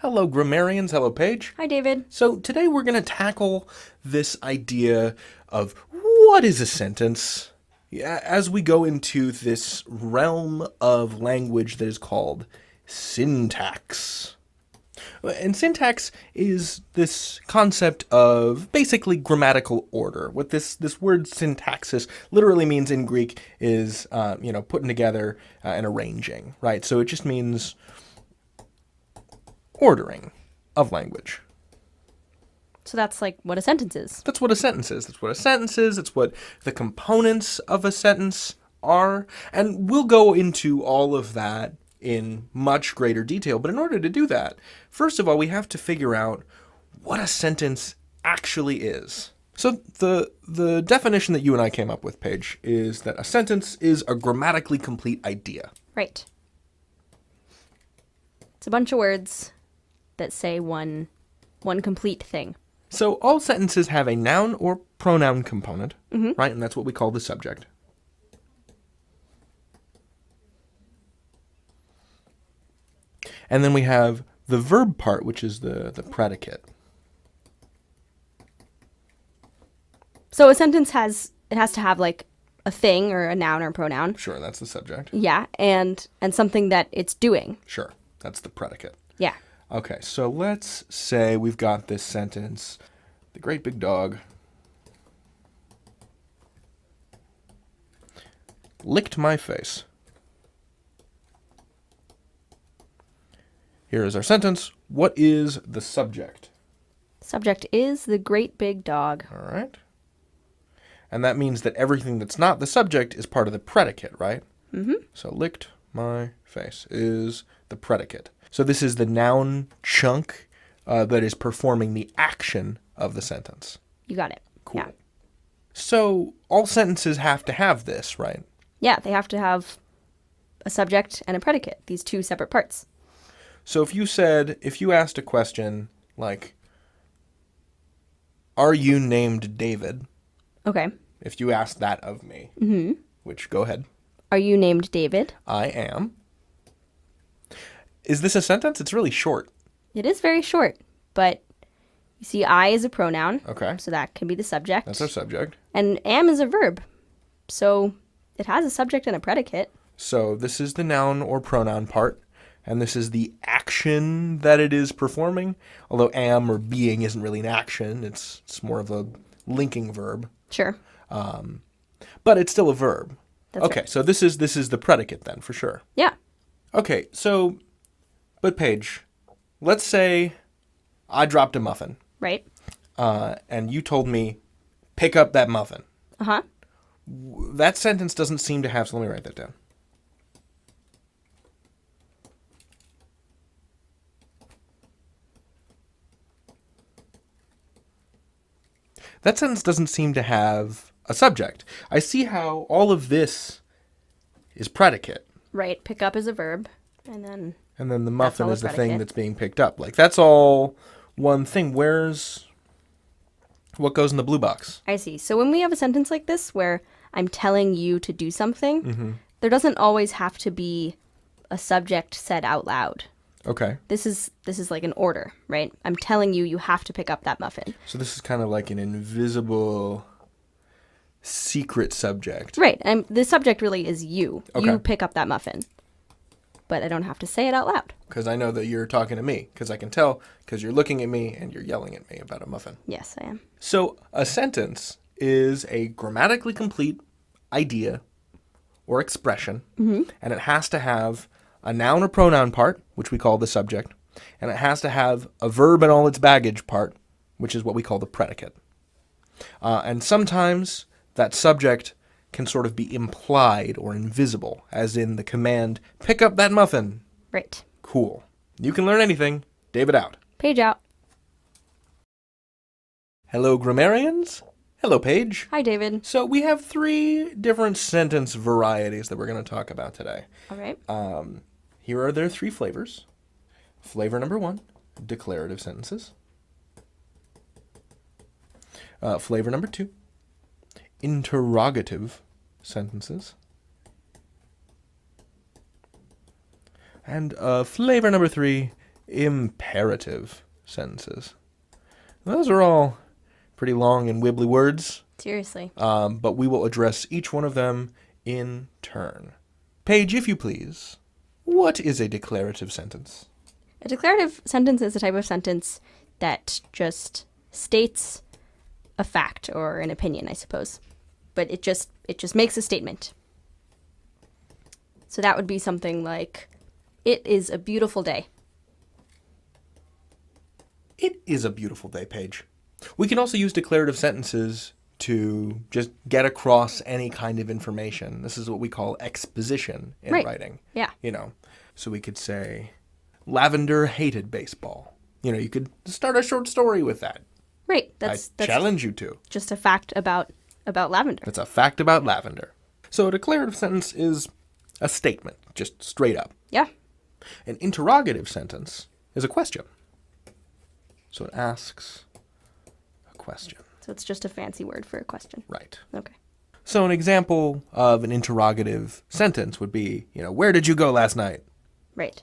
Hello, grammarians. Hello, Paige. Hi, David. So today we're going to tackle this idea of what is a sentence as we go into this realm of language that is called syntax. And syntax is this concept of basically grammatical order. What this word syntaxis literally means in Greek is, putting together and arranging, right? So it just means ordering of language. So that's like what a sentence is. That's what a sentence is. That's what a sentence is. It's what the components of a sentence are. And we'll go into all of that in much greater detail. But in order to do that, first of all, we have to figure out what a sentence actually is. So the definition that you and I came up with, Paige, is that a sentence is a grammatically complete idea. Right. It's a bunch of words that say one complete thing. So all sentences have a noun or pronoun component, right? And that's what we call the subject. And then we have the verb part, which is the predicate. So a sentence has to have like a thing or a noun or a pronoun. Sure, that's the subject. Yeah, and something that it's doing. Sure, that's the predicate. Yeah. Okay, so let's say we've got this sentence. The great big dog licked my face. Here is our sentence. What is the subject? Subject is the great big dog. All right. And that means that everything that's not the subject is part of the predicate, right? Mm-hmm. So licked my face is the predicate. So this is the noun chunk that is performing the action of the sentence. You got it. Cool. Yeah. So all sentences have to have this, right? Yeah, they have to have a subject and a predicate, these two separate parts. So if you asked a question like, are you named David? Okay. If you asked that of me, which go ahead. Are you named David? I am. Is this a sentence? It's really short. It is very short, but you see I is a pronoun. Okay. So that can be the subject. That's our subject. And am is a verb. So it has a subject and a predicate. So this is the noun or pronoun part, and this is the action that it is performing. Although am or being isn't really an action. It's more of a linking verb. Sure. But it's still a verb. That's okay, right. so this is the predicate then, for sure. Yeah. Okay, so, but Paige, let's say I dropped a muffin, Right. and you told me, pick up that muffin. Uh-huh. That sentence doesn't seem to have, so let me write that down. That sentence doesn't seem to have a subject. I see how all of this is predicate. Right. Pick up is a verb. And then The muffin all is the a thing predicate. that's being picked up. Like, that's all one thing. What goes in the blue box? I see. So when we have a sentence like this where I'm telling you to do something, Mm-hmm. there doesn't always have to be a subject said out loud. Okay. This is like an order, right? I'm telling you you have to pick up that muffin. So this is kind of like an invisible secret subject. Right. And the subject really is you. Okay. You pick up that muffin. But I don't have to say it out loud. Because I know that you're talking to me. Because I can tell. Because you're looking at me and you're yelling at me about a muffin. Yes, I am. So a sentence is a grammatically complete idea or expression. And it has to have a noun or pronoun part, which we call the subject. And it has to have a verb and all its baggage part, which is what we call the predicate. And sometimes that subject can sort of be implied or invisible, as in the command, pick up that muffin. Right. Cool. You can learn anything. David out. Page out. Hello, grammarians. Hello, Paige. Hi, David. So we have 3 different sentence varieties that we're going to talk about today. All right. Here are their 3 flavors. Flavor number 1, declarative sentences. Flavor number 2, interrogative sentences. And flavor number 3, imperative sentences. Those are all pretty long and wibbly words, Seriously. but we will address each one of them in turn. Paige, if you please, what is a declarative sentence? A declarative sentence is a type of sentence that just states a fact or an opinion, I suppose. But it just makes a statement. So that would be something like, it is a beautiful day. It is a beautiful day, Paige. We can also use declarative sentences to just get across any kind of information. This is what we call exposition in Right. writing. Yeah. So we could say, Lavender hated baseball. You could start a short story with that. Right. That's challenge you to. just a fact about lavender. That's a fact about lavender. So a declarative sentence is a statement, just straight up. Yeah. An interrogative sentence is a question. So it asks a question. So it's just a fancy word for a question. Right. Okay. So an example of an interrogative sentence would be, where did you go last night? Right.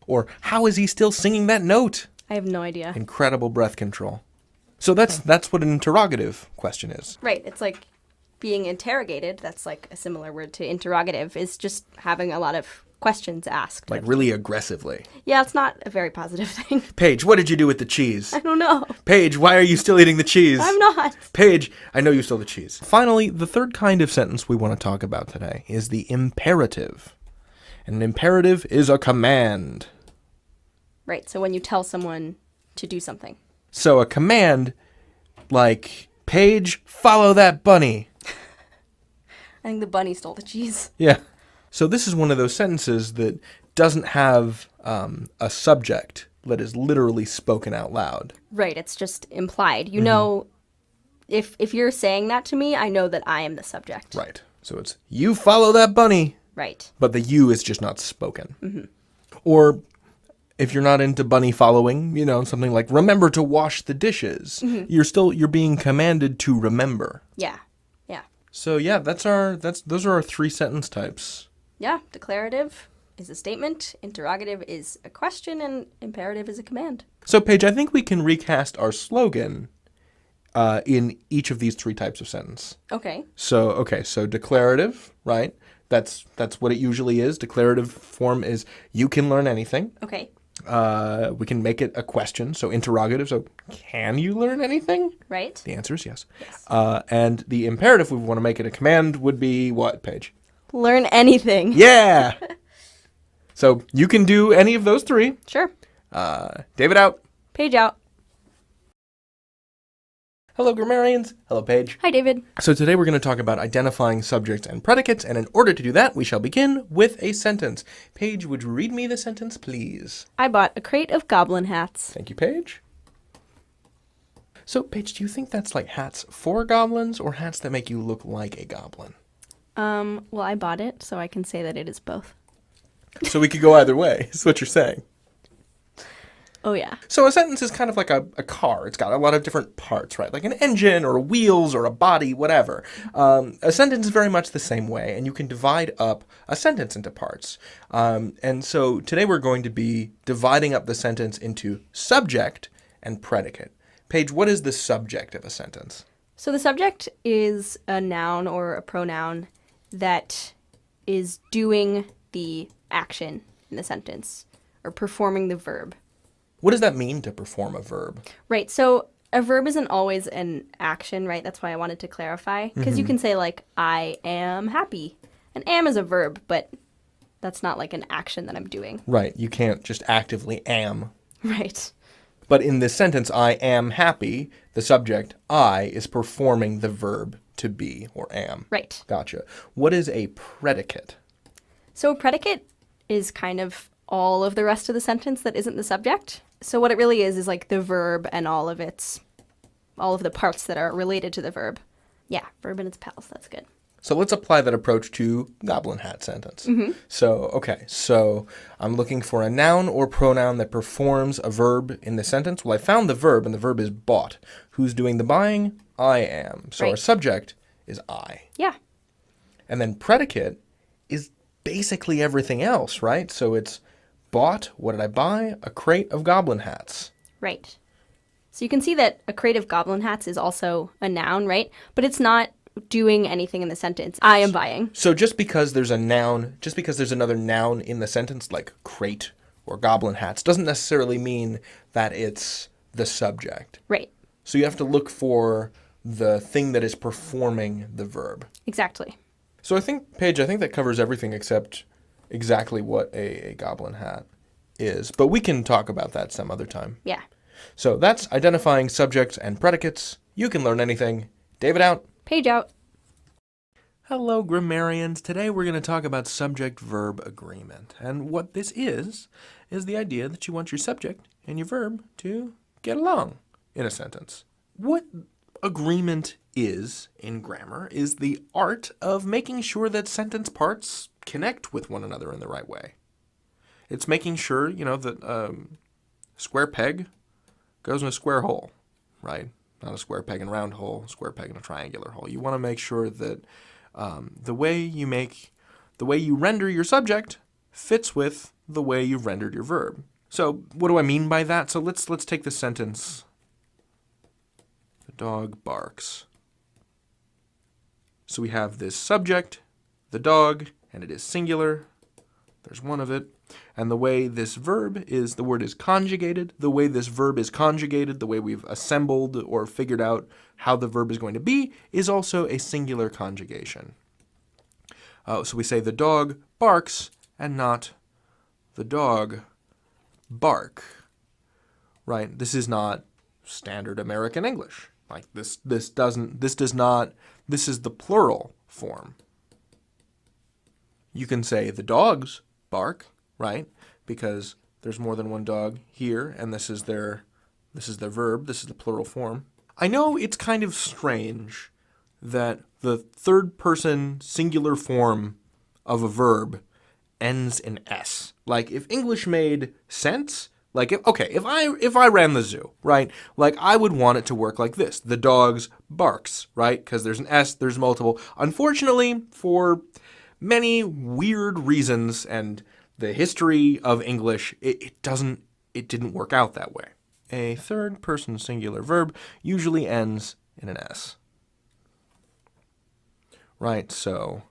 Or how is he still singing that note? I have no idea. Incredible breath control. So that's what an interrogative question is. Right. It's like being interrogated. That's like a similar word to interrogative, is just having a lot of questions asked. Like really aggressively. Yeah, it's not a very positive thing. Paige, what did you do with the cheese? I don't know. Paige, why are you still eating the cheese? I'm not. Paige, I know you stole the cheese. Finally, the third kind of sentence we want to talk about today is the imperative. And an imperative is a command. Right. So when you tell someone to do something. So a command like, Paige, follow that bunny. I think the bunny stole the cheese. Yeah. So this is one of those sentences that doesn't have a subject that is literally spoken out loud. Right. It's just implied. You know, if you're saying that to me, I know that I am the subject. Right. So it's, you follow that bunny. Right. But the you is just not spoken. Or if you're not into bunny following, something like, remember to wash the dishes. You're being commanded to remember. Yeah. Yeah. So yeah, those are our three sentence types. Yeah. Declarative is a statement, interrogative is a question, and imperative is a command. So Paige, I think we can recast our slogan in each of these three types of sentence. Okay. So declarative, right? That's what it usually is. Declarative form is you can learn anything. Okay. We can make it a question. So interrogative. So can you learn anything? Right. The answer is yes. Yes. And the imperative, we want to make it a command, would be what, Paige? Learn anything. Yeah. So you can do any of those three. Sure. David out. Page out. Hello, grammarians. Hello, Paige. Hi, David. So today we're going to talk about identifying subjects and predicates, and in order to do that, we shall begin with a sentence. Paige, would you read me the sentence, please? I bought a crate of goblin hats. Thank you, Paige. So, Paige, do you think that's like hats for goblins or hats that make you look like a goblin? Well, I bought it, so I can say that it is both. So we could go either way, is what you're saying. Oh, yeah. So a sentence is kind of like a car. It's got a lot of different parts, right? Like an engine or wheels or a body, whatever. A sentence is very much the same way, and you can divide up a sentence into parts. And so today we're going to be dividing up the sentence into subject and predicate. Paige, what is the subject of a sentence? So the subject is a noun or a pronoun that is doing the action in the sentence or performing the verb. What does that mean to perform a verb? Right. So a verb isn't always an action, right? That's why I wanted to clarify. Because you can say, like, I am happy. And am is a verb, but that's not like an action that I'm doing. Right. You can't just actively am. Right. But in this sentence, I am happy, the subject, I, is performing the verb to be or am. Right. Gotcha. What is a predicate? So a predicate is kind of all of the rest of the sentence that isn't the subject. So what it really is like the verb and all of the parts that are related to the verb. Yeah, verb and its pals. That's good. So let's apply that approach to goblin hat sentence. So I'm looking for a noun or pronoun that performs a verb in the sentence. Well, I found the verb, and the verb is bought. Who's doing the buying? I am. So our Right. subject is I. Yeah. And then predicate is basically everything else, right? So it's bought, what did I buy? A crate of goblin hats. Right. So you can see that a crate of goblin hats is also a noun, right? But it's not doing anything in the sentence. I am buying. So just because there's a noun, just because there's another noun in the sentence, like crate or goblin hats, doesn't necessarily mean that it's the subject. Right. So you have to look for the thing that is performing the verb. Exactly. So I think, Paige, I think that covers everything except exactly what a goblin hat is. But we can talk about that some other time. Yeah. So that's identifying subjects and predicates. You can learn anything. David out. Page out. Hello, grammarians. Today we're going to talk about subject-verb agreement. And what this is the idea that you want your subject and your verb to get along in a sentence. What agreement is in grammar is the art of making sure that sentence parts connect with one another in the right way. It's making sure, that square peg goes in a square hole, right? Not a square peg in a round hole, square peg in a triangular hole. You want to make sure that the way you render your subject fits with the way you've rendered your verb. So what do I mean by that? So let's take the sentence. The dog barks. So we have this subject, the dog, and it is singular. There's one of it. And the way this verb is, the word is conjugated. The way this verb is conjugated, the way we've assembled or figured out how the verb is going to be, is also a singular conjugation. So we say the dog barks and not the dog bark. Right? This is not standard American English. Like this is the plural form. You can say the dogs bark, right? Because there's more than one dog here, and this is their verb, this is the plural form. I know it's kind of strange that the third person singular form of a verb ends in S. Like if English made sense, like if I ran the zoo, right? Like I would want it to work like this. The dogs barks, right? Because there's an S, there's multiple. Unfortunately, for many weird reasons and the history of English, it didn't work out that way. A third person singular verb usually ends in an S. Right, so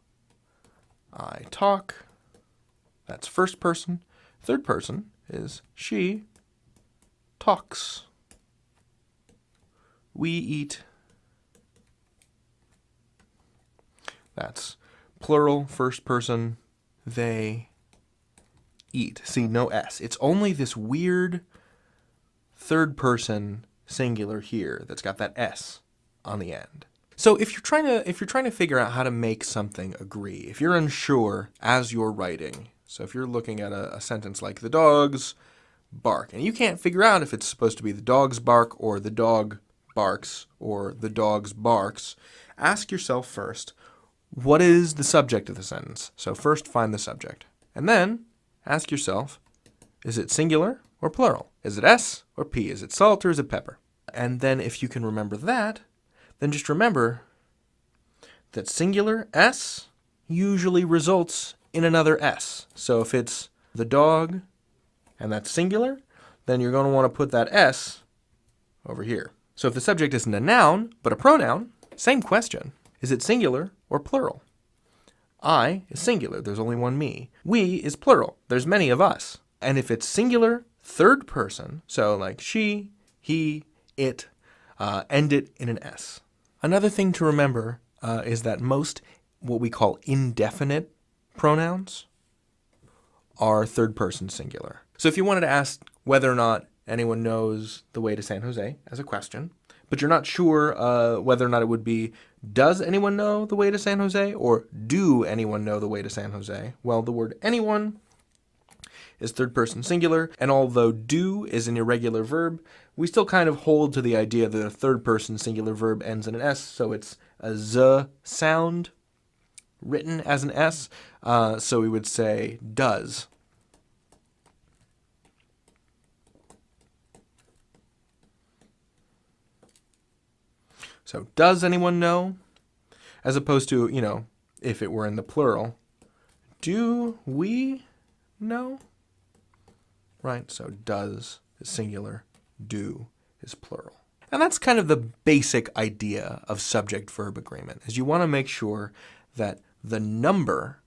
I talk, that's first person. Third person is she talks. We eat. That's plural, first person, they eat. See, no S. It's only this weird third person singular here that's got that S on the end. So if you're trying to figure out how to make something agree, if you're unsure as you're writing, so if you're looking at a sentence like the dogs bark, and you can't figure out if it's supposed to be the dogs bark or the dog barks or the dogs barks, ask yourself first, what is the subject of the sentence? So first find the subject. And then ask yourself, is it singular or plural? Is it S or P? Is it salt or is it pepper? And then if you can remember that, then just remember that singular S usually results in another S. So if it's the dog and that's singular, then you're going to want to put that S over here. So if the subject isn't a noun, but a pronoun, same question. Is it singular or plural? I is singular, there's only one me. We is plural, there's many of us. And if it's singular, third person, so like she, he, it, end it in an S. Another thing to remember is that most what we call indefinite pronouns are third person singular. So if you wanted to ask whether or not anyone knows the way to San Jose as a question, but you're not sure whether or not it would be, does anyone know the way to San Jose, or do anyone know the way to San Jose? Well, the word anyone is third person singular, and although do is an irregular verb, we still kind of hold to the idea that a third person singular verb ends in an S, so it's a Z sound written as an S, so we would say does. So does anyone know? As opposed to, if it were in the plural, do we know? right? So does is singular, do is plural. And that's kind of the basic idea of subject-verb agreement, is you want to make sure that the number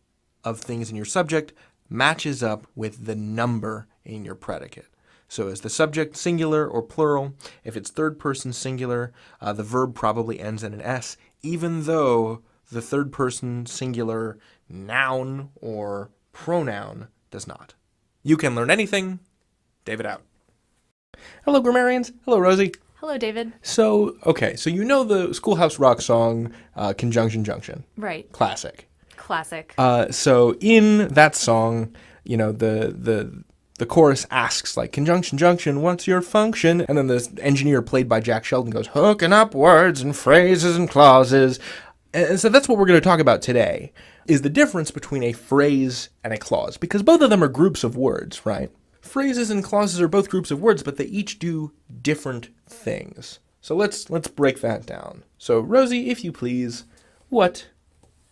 of things in your subject matches up with the number in your predicate. So is the subject singular or plural? If it's third person singular, the verb probably ends in an S, even though the third person singular noun or pronoun does not. You can learn anything. David out. Hello, grammarians. Hello, Rosie. Hello, David. So you know the Schoolhouse Rock song, Conjunction Junction. Right. Classic. So in that song, the chorus asks, like, conjunction junction, what's your function? And then the engineer, played by Jack Sheldon, goes, hooking up words and phrases and clauses. And so that's what we're going to talk about today, is the difference between a phrase and a clause, because both of them are groups of words, right? Phrases and clauses are both groups of words, but they each do different things. So let's break that down. So Rosie, if you please, what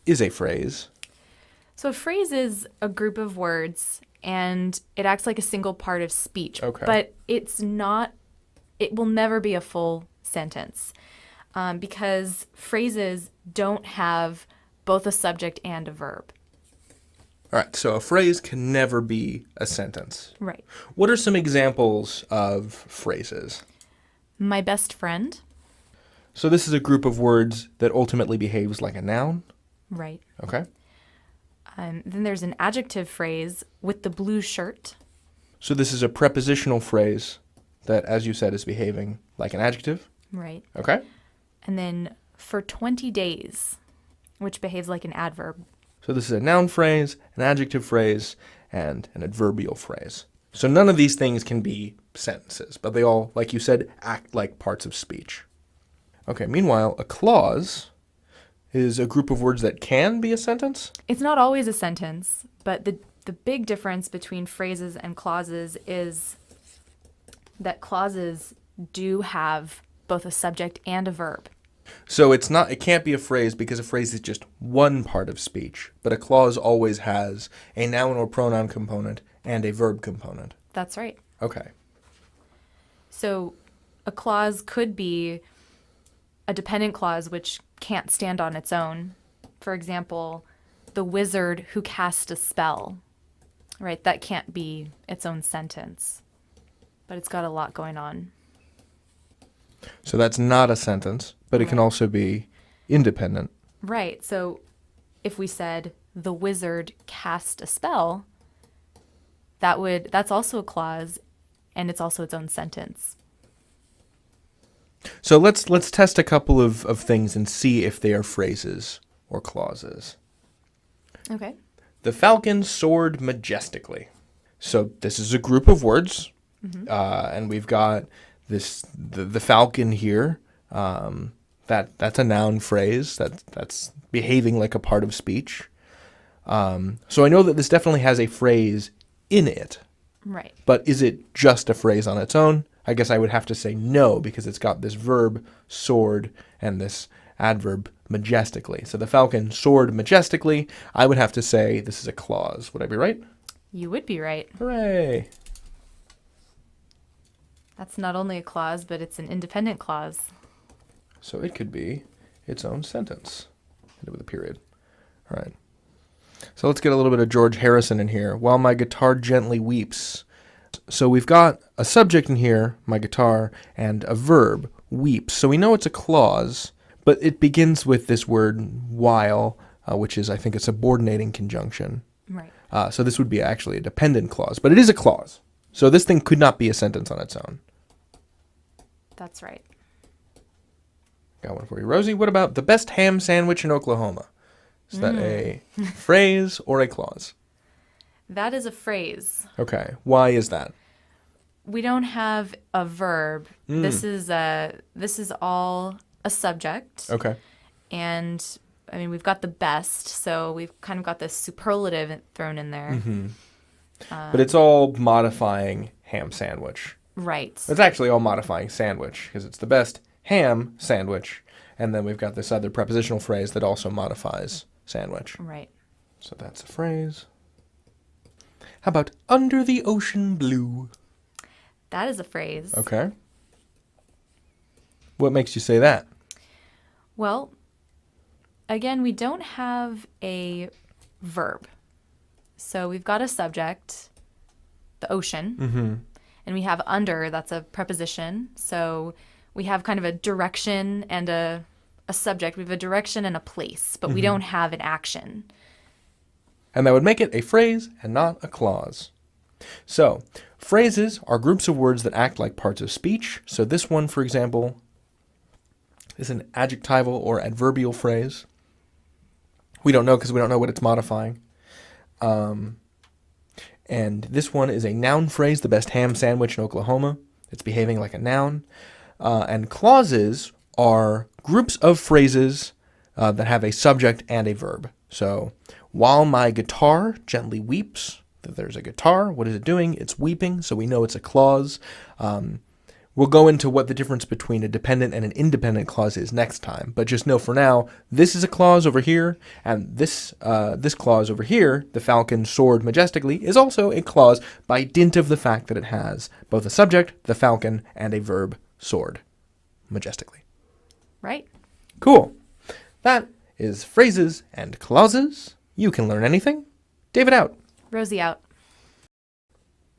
is a phrase? So a phrase is a group of words, and it acts like a single part of speech. Okay. But it will never be a full sentence, because phrases don't have both a subject and a verb. All right, so a phrase can never be a sentence. Right. What are some examples of phrases? My best friend. So this is a group of words that ultimately behaves like a noun. Right. Okay. Then there's an adjective phrase, with the blue shirt. So this is a prepositional phrase that, as you said, is behaving like an adjective. Right. Okay. And then for 20 days, which behaves like an adverb. So this is a noun phrase, an adjective phrase, and an adverbial phrase. So none of these things can be sentences, but they all, like you said, act like parts of speech. Okay, meanwhile, a clause is a group of words that can be a sentence? It's not always a sentence, but the big difference between phrases and clauses is that clauses do have both a subject and a verb. So it can't be a phrase because a phrase is just one part of speech, but a clause always has a noun or pronoun component and a verb component. That's right. Okay. So a clause could be a dependent clause which can't stand on its own. For example, the wizard who cast a spell. Right? That can't be its own sentence. But it's got a lot going on. So that's not a sentence, but it can Right. also be independent. Right. So if we said the wizard cast a spell, that's also a clause, and it's also its own sentence. So let's test a couple of things and see if they are phrases or clauses. Okay. The falcon soared majestically. So this is a group of words, and we've got the falcon here. That's a noun phrase that's behaving like a part of speech. So I know that this definitely has a phrase in it, Right. but is it just a phrase on its own? I guess I would have to say no, because it's got this verb, soared, and this adverb, majestically. So the falcon soared majestically. I would have to say this is a clause. Would I be right? You would be right. Hooray! That's not only a clause, but it's an independent clause. So it could be its own sentence, with a period. All right. So let's get a little bit of George Harrison in here. While my guitar gently weeps. So we've got a subject in here, my guitar, and a verb, weeps. So we know it's a clause, but it begins with this word while, which is, I think, a subordinating conjunction. Right. So this would be actually a dependent clause, but it is a clause. So this thing could not be a sentence on its own. That's right. Got one for you, Rosie. What about the best ham sandwich in Oklahoma? Is that a phrase or a clause? That is a phrase. Okay. Why is that? We don't have a verb. This is all a subject. Okay. And I mean, we've got the best, so we've kind of got this superlative thrown in there. But it's all modifying ham sandwich. Right. It's actually all modifying sandwich, because it's the best ham sandwich. And then we've got this other prepositional phrase that also modifies sandwich. Right. So that's a phrase. How about under the ocean blue? That is a phrase. Okay. What makes you say that? Well, again, we don't have a verb. So we've got a subject, the ocean, and we have under, that's a preposition. So we have kind of a direction and a subject. We have a direction and a place, but we don't have an action. And that would make it a phrase and not a clause. So, phrases are groups of words that act like parts of speech. So this one, for example, is an adjectival or adverbial phrase. We don't know because we don't know what it's modifying. And this one is a noun phrase, the best ham sandwich in Oklahoma. It's behaving like a noun. And clauses are groups of phrases that have a subject and a verb. So, while my guitar gently weeps, there's a guitar. What is it doing? It's weeping, so we know it's a clause. We'll go into what the difference between a dependent and an independent clause is next time. But just know for now, this is a clause over here, and this clause over here, the falcon soared majestically, is also a clause by dint of the fact that it has both a subject, the falcon, and a verb, soared majestically. Right? Cool. That is phrases and clauses. You can learn anything. David out. Rosie out.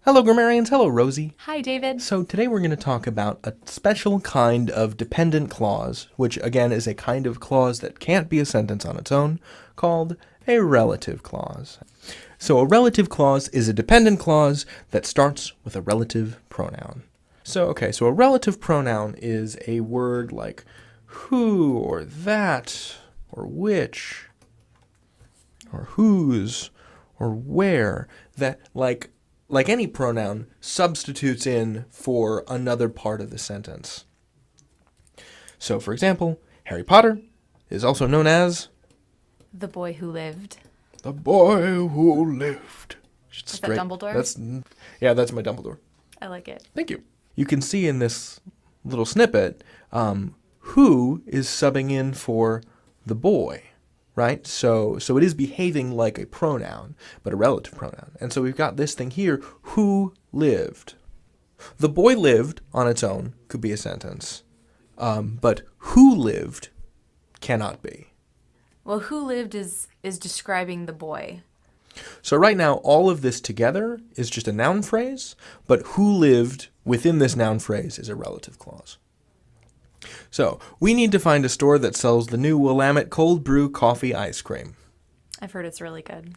Hello, grammarians. Hello, Rosie. Hi, David. So today we're going to talk about a special kind of dependent clause, which again is a kind of clause that can't be a sentence on its own, called a relative clause. So a relative clause is a dependent clause that starts with a relative pronoun. So a relative pronoun is a word like who or that or which or whose or where that like any pronoun substitutes in for another part of the sentence. So for example, Harry Potter is also known as The boy who lived. the boy who lived. Is that Dumbledore? That's my Dumbledore. I like it. Thank you. You can see in this little snippet who is subbing in for the boy, right? So it is behaving like a pronoun, but a relative pronoun. And so we've got this thing here, who lived. The boy lived on its own could be a sentence, but who lived cannot be. Well, who lived is describing the boy. So right now, all of this together is just a noun phrase, but who lived within this noun phrase is a relative clause. So we need to find a store that sells the new Willamette cold brew coffee ice cream. I've heard it's really good.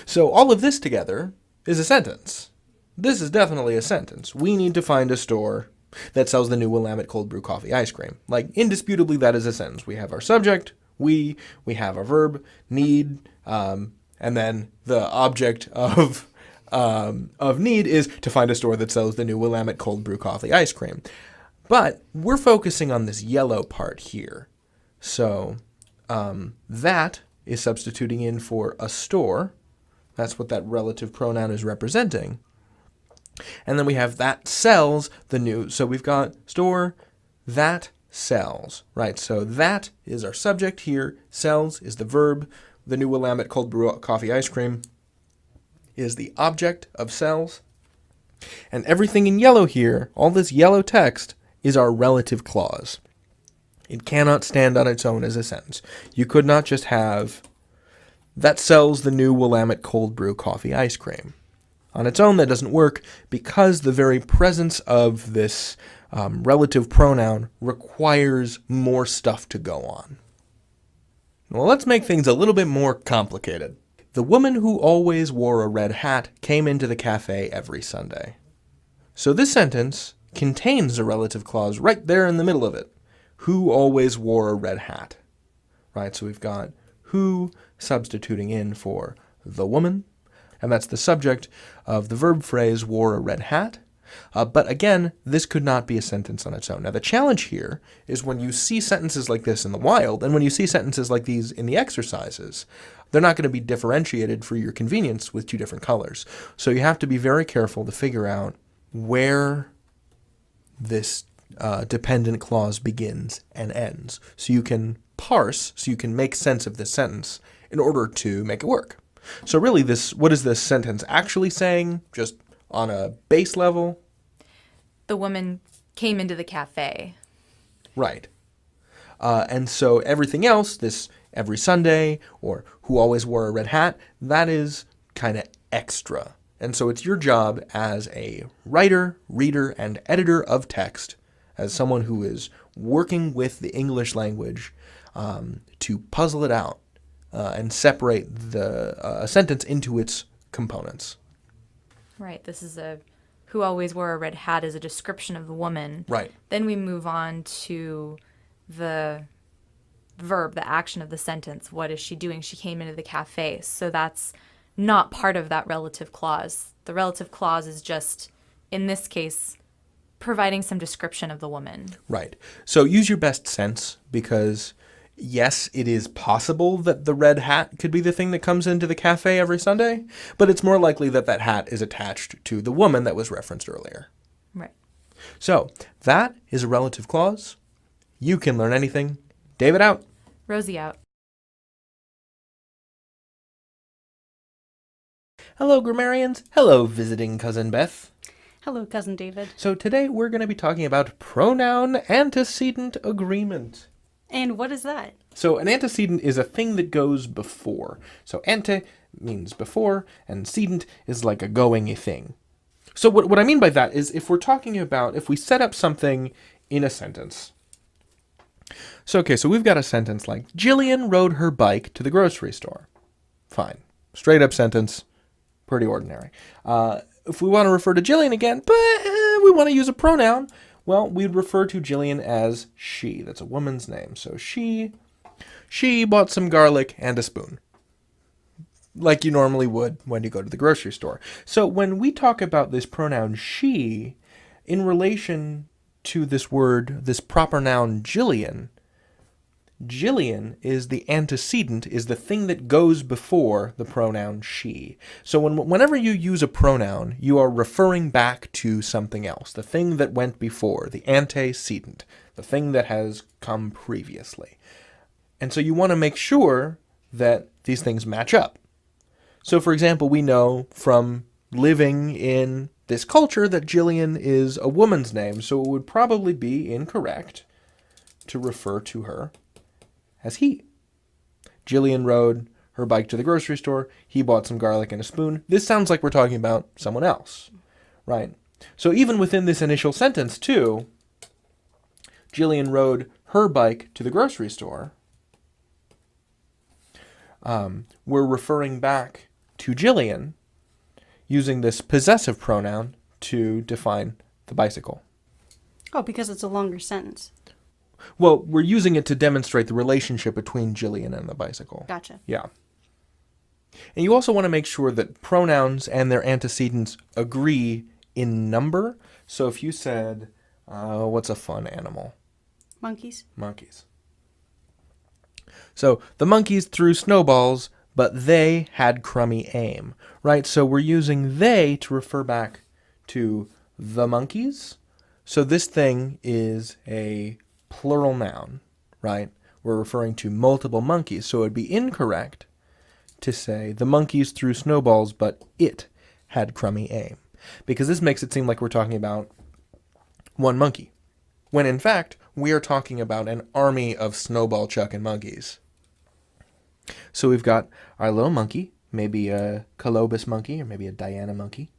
So all of this together is a sentence. This is definitely a sentence. We need to find a store that sells the new Willamette cold brew coffee ice cream. Like, indisputably, that is a sentence. We have our subject, we have our verb, need, and then the object of need is to find a store that sells the new Willamette cold brew coffee ice cream. But we're focusing on this yellow part here. So that is substituting in for a store. That's what that relative pronoun is representing. And then we have that sells the new. So we've got store, that sells, right? So that is our subject here. Sells is the verb. The new Willamette cold brew coffee ice cream is the object of sells. And everything in yellow here, all this yellow text, is our relative clause. It cannot stand on its own as a sentence. You could not just have that sells the new Willamette cold brew coffee ice cream. On its own, that doesn't work because the very presence of this relative pronoun requires more stuff to go on. Well, let's make things a little bit more complicated. The woman who always wore a red hat came into the cafe every Sunday. So this sentence contains a relative clause right there in the middle of it. Who always wore a red hat? Right, so we've got who substituting in for the woman, and that's the subject of the verb phrase wore a red hat. But again, this could not be a sentence on its own. Now the challenge here is when you see sentences like this in the wild, and when you see sentences like these in the exercises, they're not going to be differentiated for your convenience with two different colors. So you have to be very careful to figure out where this dependent clause begins and ends. So you can parse, so you can make sense of this sentence in order to make it work. So really, what is this sentence actually saying, just on a base level? The woman came into the cafe. Right. And so everything else, this every Sunday or who always wore a red hat, that is kind of extra. And so it's your job as a writer, reader, and editor of text, as someone who is working with the English language, to puzzle it out and separate a sentence into its components. Right. This is who always wore a red hat is a description of the woman. Right. Then we move on to the verb, the action of the sentence. What is she doing? She came into the cafe. So that's not part of that relative clause. The relative clause is just, in this case, providing some description of the woman. Right. So use your best sense, because yes, it is possible that the red hat could be the thing that comes into the cafe every Sunday, but it's more likely that that hat is attached to the woman that was referenced earlier. Right. So that is a relative clause. You can learn anything. David out. Rosie out. Hello, grammarians. Hello, visiting Cousin Beth. Hello, Cousin David. So today we're going to be talking about pronoun antecedent agreement. And what is that? So an antecedent is a thing that goes before. So ante means before, and cedent is like a going thing. So what I mean by that is if we set up something in a sentence. So we've got a sentence like, Jillian rode her bike to the grocery store. Fine. Straight up sentence. Pretty ordinary. If we want to refer to Jillian again, but we want to use a pronoun, well, we'd refer to Jillian as she. That's a woman's name. So she bought some garlic and a spoon, like you normally would when you go to the grocery store. So when we talk about this pronoun she, in relation to this word, this proper noun Jillian, Jillian is the antecedent, is the thing that goes before the pronoun she. So whenever you use a pronoun, you are referring back to something else, the thing that went before, the antecedent, the thing that has come previously. And so you want to make sure that these things match up. So for example, we know from living in this culture that Jillian is a woman's name, so it would probably be incorrect to refer to her as he. Jillian rode her bike to the grocery store. He bought some garlic and a spoon. This sounds like we're talking about someone else, right? So even within this initial sentence, too, Jillian rode her bike to the grocery store. We're referring back to Jillian using this possessive pronoun to define the bicycle. Oh, because it's a longer sentence. Well, we're using it to demonstrate the relationship between Jillian and the bicycle. Gotcha. Yeah. And you also want to make sure that pronouns and their antecedents agree in number. So if you said, what's a fun animal? Monkeys. Monkeys. So the monkeys threw snowballs, but they had crummy aim, right? So we're using they to refer back to the monkeys. So this thing is a plural noun, right? We're referring to multiple monkeys. So it'd be incorrect to say the monkeys threw snowballs, but it had crummy aim, because this makes it seem like we're talking about one monkey, when in fact we are talking about an army of snowball chucking monkeys. So we've got our little monkey, maybe a Colobus monkey or maybe a Diana monkey.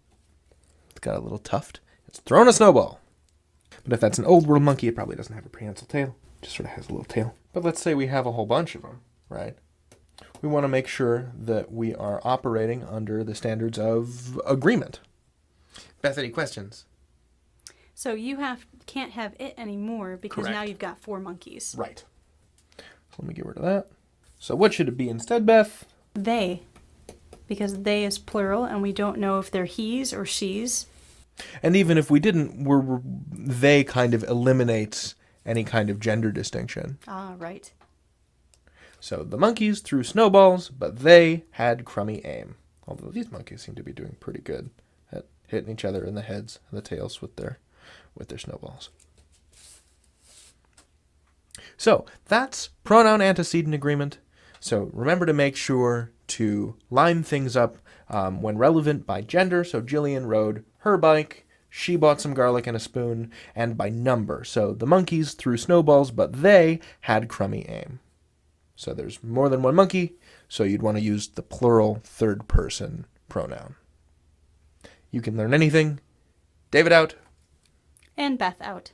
It's got a little tuft. It's throwing a snowball. But if that's an old world monkey, it probably doesn't have a prehensile tail. It just sort of has a little tail. But let's say we have a whole bunch of them, right? We want to make sure that we are operating under the standards of agreement. Beth, any questions? So you can't have it anymore because Correct. now you've got 4 monkeys. Right. So let me get rid of that. So what should it be instead, Beth? They. Because they is plural and we don't know if they're he's or she's. And even if we didn't, they kind of eliminates any kind of gender distinction. Ah, right. So the monkeys threw snowballs, but they had crummy aim. Although these monkeys seem to be doing pretty good at hitting each other in the heads and the tails with their snowballs. So that's pronoun antecedent agreement. So remember to make sure to line things up when relevant by gender. So Jillian rode her bike. She bought some garlic and a spoon. And by number. So the monkeys threw snowballs, but they had crummy aim. So there's more than one monkey, so you'd want to use the plural third person pronoun. You can learn anything. David out. And Beth out.